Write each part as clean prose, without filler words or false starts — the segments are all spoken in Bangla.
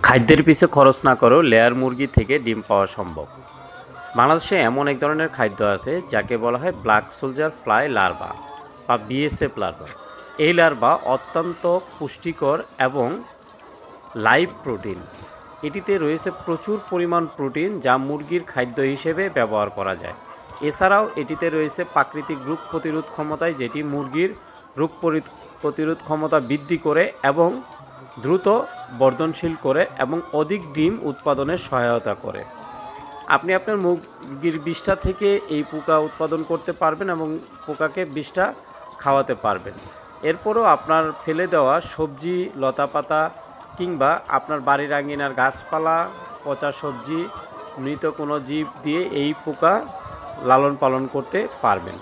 খাদ্যের পিছে খরচ না করেও লেয়ার মুরগি থেকে ডিম পাওয়া সম্ভব। বাংলাদেশে এমন এক ধরনের খাদ্য আছে যাকে বলা হয় ব্ল্যাক সোলজার ফ্লাই লার্ভা বা বিএসএফ লার্ভা। এই লার্ভা অত্যন্ত পুষ্টিকর এবং লাইভ প্রোটিন। এটিতে রয়েছে প্রচুর পরিমাণ প্রোটিন যা মুরগির খাদ্য হিসেবে ব্যবহার করা যায়। এছাড়াও এটিতে রয়েছে প্রাকৃতিক রোগ প্রতিরোধ ক্ষমতায়, যেটি মুরগির রোগ প্রতিরোধ ক্ষমতা বৃদ্ধি করে এবং দ্রুত বর্ধনশীল করে এবং অধিক ডিম উৎপাদনে সহায়তা করে। আপনি আপনার মুরগির বিষটা থেকে এই পোকা উৎপাদন করতে পারবেন এবং পোকাকে বিষটা খাওয়াতে পারবেন। এরপরও আপনার ফেলে দেওয়া সবজি, লতাপাতা কিংবা আপনার বাড়ির আঙিনার গাছপালা, পচা সবজি, মৃত কোনো জীব দিয়ে এই পোকা লালন পালন করতে পারবেন।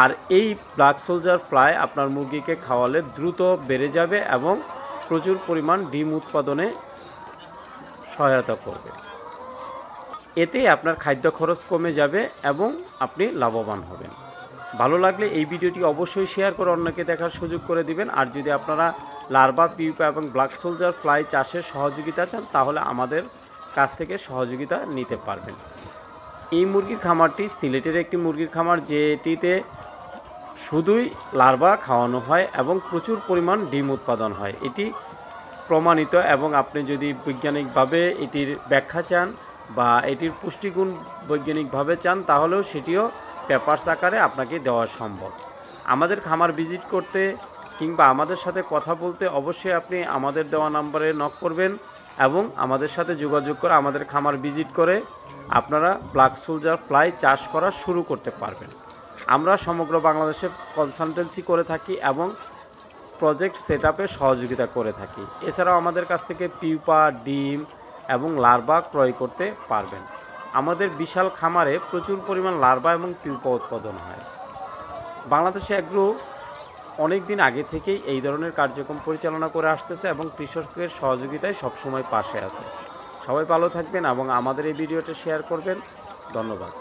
আর এই ব্ল্যাক সোলজার ফ্লাই আপনার মুরগিকে খাওয়ালে দ্রুত বেড়ে যাবে এবং প্রচুর পরিমাণ ডিম উৎপাদনে সহায়তা করবে। এতে আপনার খাদ্য খরচ কমে যাবে এবং আপনি লাভবান হবেন। ভালো লাগলে এই ভিডিওটি অবশ্যই শেয়ার করে অন্যকে দেখার সুযোগ করে দিবেন। আর যদি আপনারা লার্ভা, পিউপা এবং ব্ল্যাক সোলজার ফ্লাই চাষের সহযোগিতা চান তাহলে আমাদের কাছ থেকে সহযোগিতা নিতে পারবেন। এই মুরগির খামারটি সিলেটের একটি মুরগির খামার, যেটিতে শুধুই লার্ভা খাওয়ানো হয় এবং প্রচুর পরিমাণ ডিম উৎপাদন হয়। এটি প্রমাণিত এবং আপনি যদি বৈজ্ঞানিকভাবে এটির ব্যাখ্যা চান বা এটির পুষ্টিগুণ বৈজ্ঞানিকভাবে চান তাহলেও সেটিও পেপারস আকারে আপনাকে দেওয়া সম্ভব। আমাদের খামার ভিজিট করতে কিংবা আমাদের সাথে কথা বলতে অবশ্যই আপনি আমাদের দেওয়া নম্বরে নক করবেন এবং আমাদের সাথে যোগাযোগ করে আমাদের খামার ভিজিট করে আপনারা ব্ল্যাক সোলজার ফ্লাই চাষ করা শুরু করতে পারবেন। আমরা সমগ্র বাংলাদেশে কনসালটেন্সি করে থাকি এবং প্রজেক্ট সেটআপে সহযোগিতা করে থাকি। এছাড়াও আমাদের কাছ থেকে পিউপা, ডিম এবং লার্ভা ক্রয় করতে পারবেন। আমাদের বিশাল খামারে প্রচুর পরিমাণ লার্ভা এবং পিউপা উৎপাদন হয়। বাংলাদেশে এগ্রো অনেক দিন আগে থেকেই এই ধরনের কার্যক্রম পরিচালনা করে আসতেছে এবং কৃষকের সহযোগিতায় সবসময় পাশে আছে। সবাই ভালো থাকবেন এবং আমাদের এই ভিডিওটা শেয়ার করবেন। ধন্যবাদ।